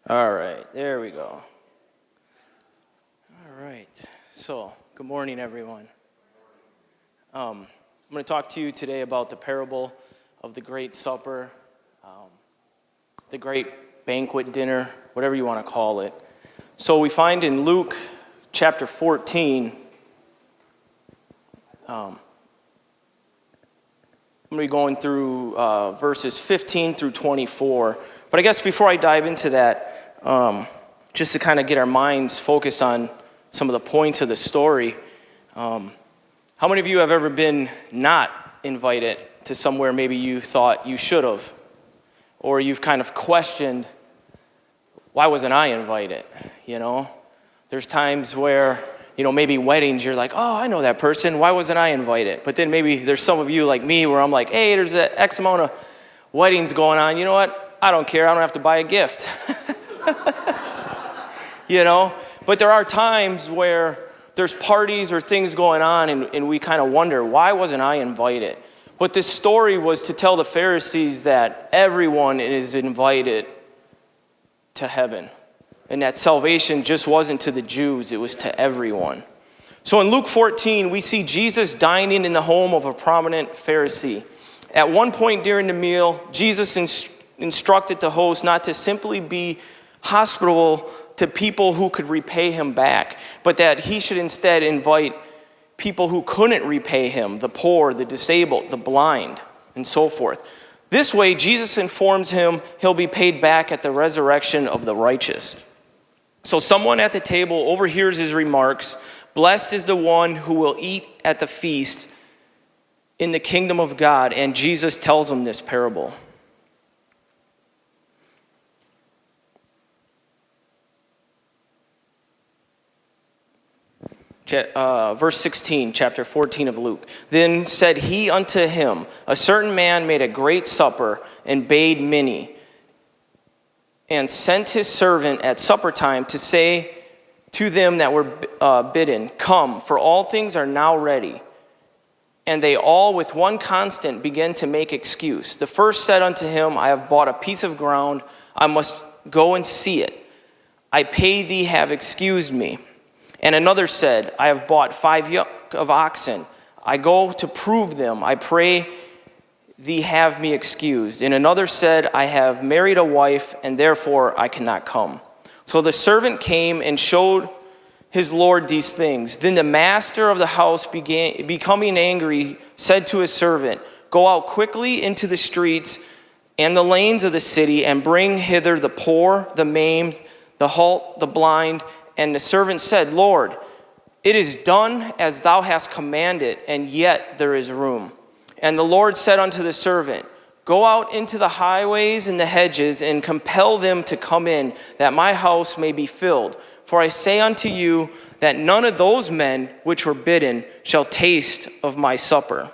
All right, there we go. All right, so good morning, everyone. I'm going to talk to you today about the parable of the Great Supper, the Great Banquet Dinner, whatever you want to call it. So we find in Luke chapter 14, I'm going to be going through verses 15 through 24. But I guess before I dive into that, just to kind of get our minds focused on some of the points of the story, how many of you have ever been not invited to somewhere maybe you thought you should have? Or you've kind of questioned, why wasn't I invited? You know, there's times where, maybe weddings, you're like, oh, I know that person. Why wasn't I invited? But then maybe there's some of you like me where I'm like, hey, there's an X amount of weddings going on. You know what? I don't care. I don't have to buy a gift. But there are times where there's parties or things going on and we kind of wonder, why wasn't I invited? But this story was to tell the Pharisees that everyone is invited to heaven. And that salvation just wasn't to the Jews, it was to everyone. So in Luke 14, we see Jesus dining in the home of a prominent Pharisee. At one point during the meal, Jesus instructed the host not to simply be hospitable to people who could repay him back, but that he should instead invite people who couldn't repay him, the poor, the disabled, the blind, and so forth. This way, Jesus informs him he'll be paid back at the resurrection of the righteous. So someone at the table overhears his remarks. Blessed is the one who will eat at the feast in the kingdom of God. And Jesus tells him this parable. Verse 16, chapter 14 of Luke. Then said he unto him, a certain man made a great supper and bade many, and sent his servant at supper time to say to them that were bidden, come, for all things are now ready. And they all with one constant began to make excuse. The first said unto him, I have bought a piece of ground, I must go and see it. I pay thee, have excused me. And another said, I have bought 5 yoke of oxen. I go to prove them. I pray thee, have me excused. And another said, I have married a wife, and therefore I cannot come. So the servant came and showed his lord these things. Then the master of the house, becoming angry, said to his servant, go out quickly into the streets and the lanes of the city, and bring hither the poor, the maimed, the halt, the blind. And the servant said, Lord, it is done as thou hast commanded, and yet there is room. And the Lord said unto the servant, go out into the highways and the hedges, and compel them to come in, that my house may be filled. For I say unto you, that none of those men which were bidden shall taste of my supper.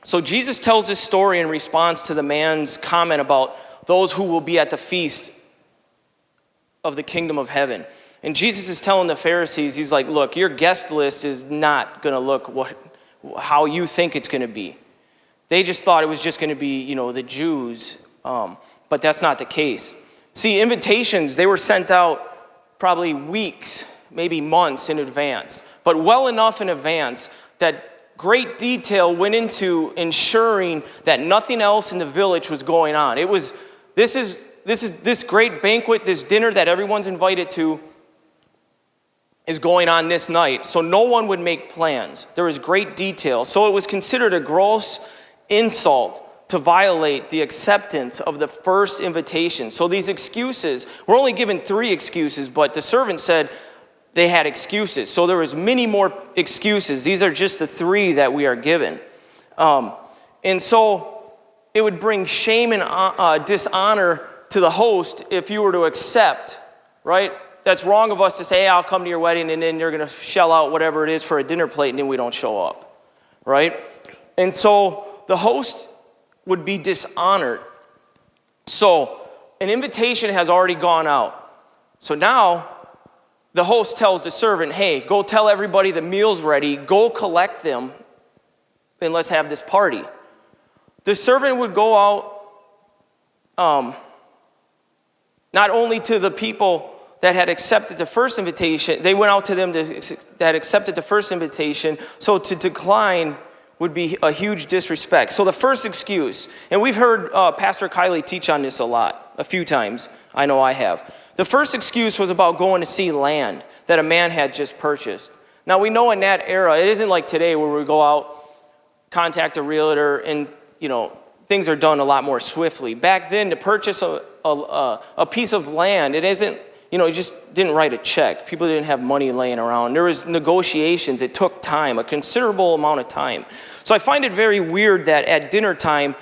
So Jesus tells this story in response to the man's comment about those who will be at the feast of the kingdom of heaven. And Jesus is telling the Pharisees, he's like, look, your guest list is not going to look how you think it's going to be. They just thought it was just going to be, the Jews, but that's not the case. See, invitations, they were sent out probably weeks, maybe months in advance, but well enough in advance that great detail went into ensuring that nothing else in the village was going on. It was this great banquet, this dinner that everyone's invited to is going on this night. So no one would make plans. There was great detail. So it was considered a gross insult to violate the acceptance of the first invitation. So these excuses, we're only given 3 excuses, but the servant said they had excuses. So there was many more excuses. These are just the 3 that we are given. And so it would bring shame and dishonor to the host if you were to accept, right? That's wrong of us to say, hey, I'll come to your wedding, and then you're going to shell out whatever it is for a dinner plate, and then we don't show up, right? And so the host would be dishonored. So an invitation has already gone out. So now the host tells the servant, hey, go tell everybody the meal's ready, go collect them, and let's have this party. The servant would go out not only to the people that had accepted the first invitation, they went out to them that accepted the first invitation, so to decline would be a huge disrespect. So the first excuse, and we've heard Pastor Kiley teach on this a few times, I know I have. The first excuse was about going to see land that a man had just purchased. Now we know in that era, it isn't like today where we go out, contact a realtor, and things are done a lot more swiftly. Back then, to purchase a piece of land, it isn't, you just didn't write a check. People didn't have money laying around. There was negotiations. It took time, a considerable amount of time. So I find it very weird that at dinner time,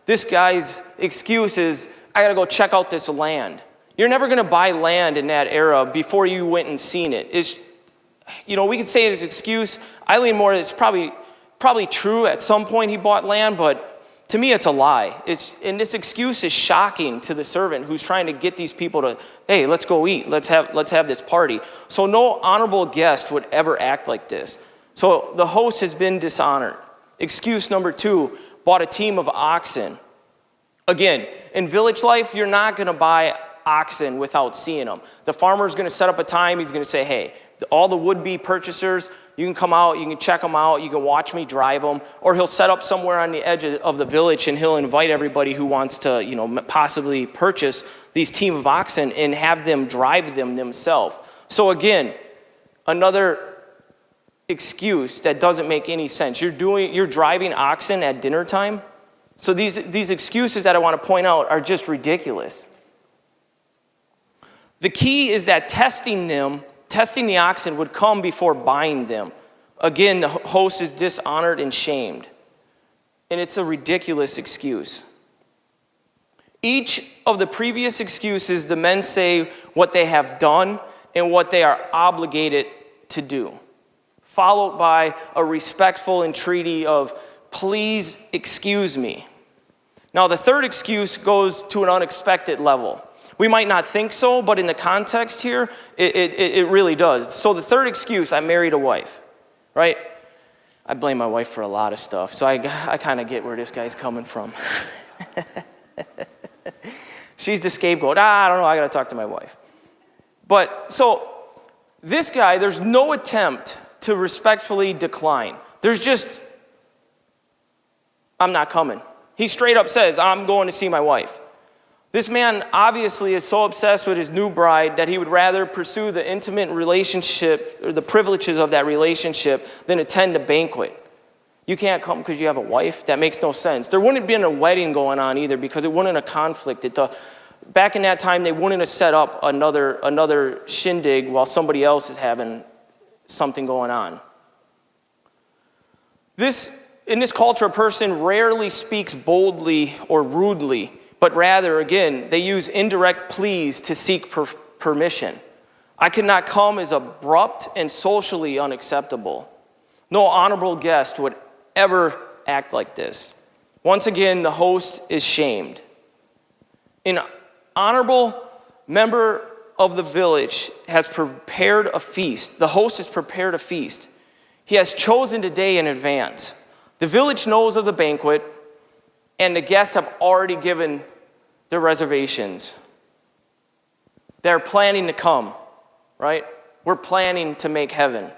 this guy's excuse is, I got to go check out this land. You're never going to buy land in that era before you went and seen it. It's, we could say it as an excuse. I lean more, it's probably true at some point he bought land, but to me, it's a lie. And this excuse is shocking to the servant who's trying to get these people to, hey, let's go eat. Let's have this party. So no honorable guest would ever act like this. So the host has been dishonored. Excuse number 2, bought a team of oxen. Again, in village life, you're not going to buy oxen without seeing them. The farmer's going to set up a time. He's going to say, hey, all the would-be purchasers, you can come out, you can check them out, you can watch me drive them, or he'll set up somewhere on the edge of the village and he'll invite everybody who wants to, possibly purchase these team of oxen and have them drive them themselves. So again, another excuse that doesn't make any sense. You're driving oxen at dinner time. So these excuses that I want to point out are just ridiculous. The key is that testing the oxen would come before buying them. Again, the host is dishonored and shamed. And it's a ridiculous excuse. Each of the previous excuses, the men say what they have done and what they are obligated to do, followed by a respectful entreaty of, please excuse me. Now, the third excuse goes to an unexpected level. We might not think so, but in the context here, it really does. So the third excuse, I married a wife, right? I blame my wife for a lot of stuff, so I kind of get where this guy's coming from. She's the scapegoat. I don't know, I got to talk to my wife. But so this guy, there's no attempt to respectfully decline. There's just, I'm not coming. He straight up says, I'm going to see my wife. This man obviously is so obsessed with his new bride that he would rather pursue the intimate relationship or the privileges of that relationship than attend the banquet. You can't come because you have a wife? That makes no sense. There wouldn't have been a wedding going on either because it wouldn't have conflicted. Back in that time, they wouldn't have set up another shindig while somebody else is having something going on. In this culture, a person rarely speaks boldly or rudely, but rather, again, they use indirect pleas to seek permission. I cannot come is abrupt and socially unacceptable. No honorable guest would ever act like this. Once again, the host is shamed. An honorable member of the village has prepared a feast. The host has prepared a feast. He has chosen the day in advance. The village knows of the banquet, and the guests have already given their reservations. They're planning to come, right? We're planning to make heaven.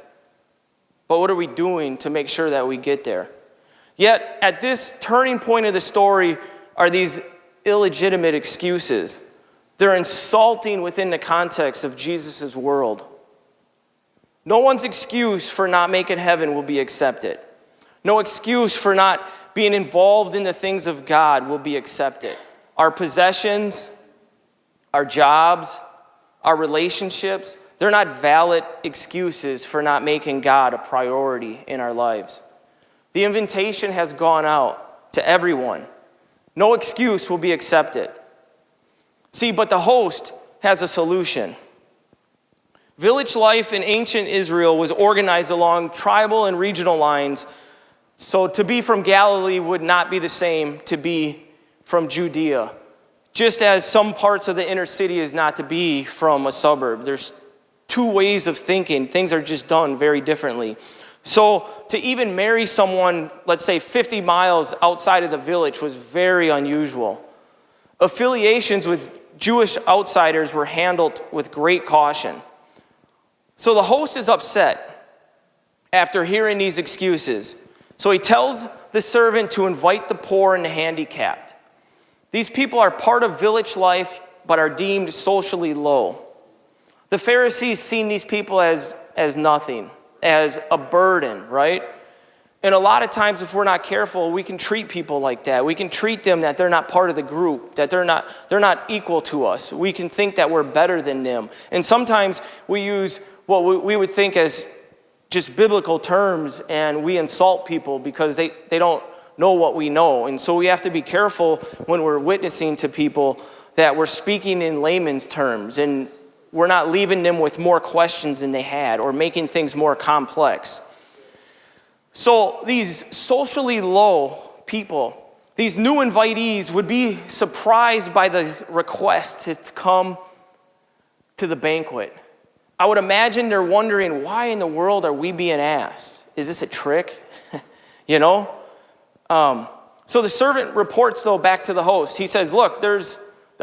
But what are we doing to make sure that we get there? Yet, at this turning point of the story are these illegitimate excuses. They're insulting within the context of Jesus' world. No one's excuse for not making heaven will be accepted. No excuse for not being involved in the things of God will be accepted. Our possessions, our jobs, our relationships, they're not valid excuses for not making God a priority in our lives. The invitation has gone out to everyone. No excuse will be accepted. See, but the host has a solution. Village life in ancient Israel was organized along tribal and regional lines. So to be from Galilee would not be the same to be from Judea. Just as some parts of the inner city is not to be from a suburb. There's two ways of thinking. Things are just done very differently. So to even marry someone, let's say 50 miles outside of the village, was very unusual. Affiliations with Jewish outsiders were handled with great caution. So the host is upset after hearing these excuses. So he tells the servant to invite the poor and the handicapped. These people are part of village life, but are deemed socially low. The Pharisees seen these people as nothing, as a burden, right? And a lot of times, if we're not careful, we can treat people like that. We can treat them that they're not part of the group, that they're not equal to us. We can think that we're better than them. And sometimes we use what we would think as just biblical terms, and we insult people because they don't know what we know. And so we have to be careful when we're witnessing to people that we're speaking in layman's terms, and we're not leaving them with more questions than they had or making things more complex. So these socially low people, these new invitees, would be surprised by the request to come to the banquet. I would imagine they're wondering, why in the world are we being asked? Is this a trick? You know? So the servant reports, though, back to the host. He says, look,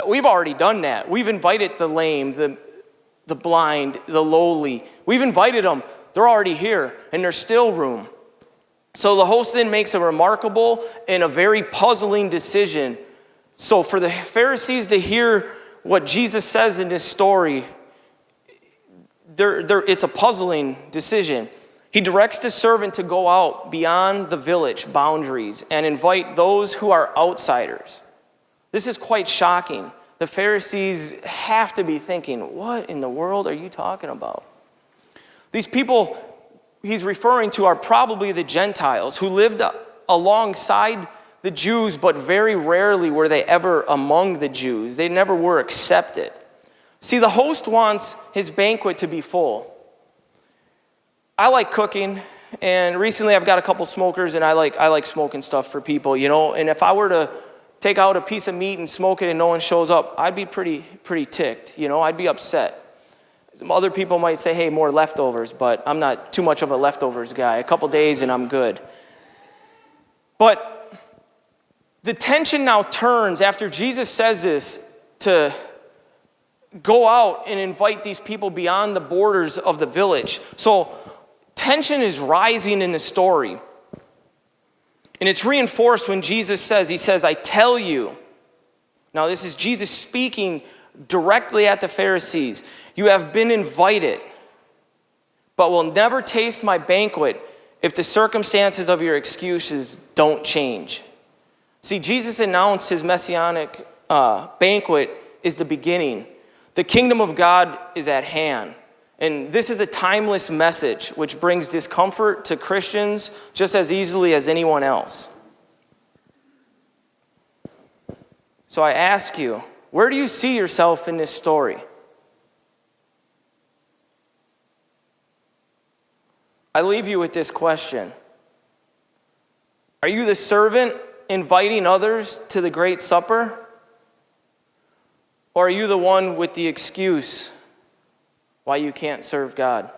we've already done that. We've invited the lame, the blind, the lowly. We've invited them. They're already here, and there's still room. So the host then makes a remarkable and a very puzzling decision. So for the Pharisees to hear what Jesus says in this story, it's a puzzling decision. He directs the servant to go out beyond the village boundaries and invite those who are outsiders. This is quite shocking. The Pharisees have to be thinking, what in the world are you talking about? These people he's referring to are probably the Gentiles who lived alongside the Jews, but very rarely were they ever among the Jews. They never were accepted. See, the host wants his banquet to be full. I like cooking, and recently I've got a couple smokers, and I like smoking stuff for people, you know. And if I were to take out a piece of meat and smoke it and no one shows up, I'd be pretty ticked, you know. I'd be upset. Some other people might say, hey, more leftovers, but I'm not too much of a leftovers guy. A couple days and I'm good. But the tension now turns after Jesus says this to go out and invite these people beyond the borders of the village. So tension is rising in the story. And it's reinforced when Jesus says, he says, I tell you. Now this is Jesus speaking directly at the Pharisees. You have been invited, but will never taste my banquet if the circumstances of your excuses don't change. See, Jesus announced his messianic banquet is the beginning. The kingdom of God is at hand. And this is a timeless message which brings discomfort to Christians just as easily as anyone else. So I ask you, where do you see yourself in this story? I leave you with this question. Are you the servant inviting others to the great supper? Or are you the one with the excuse why you can't serve God?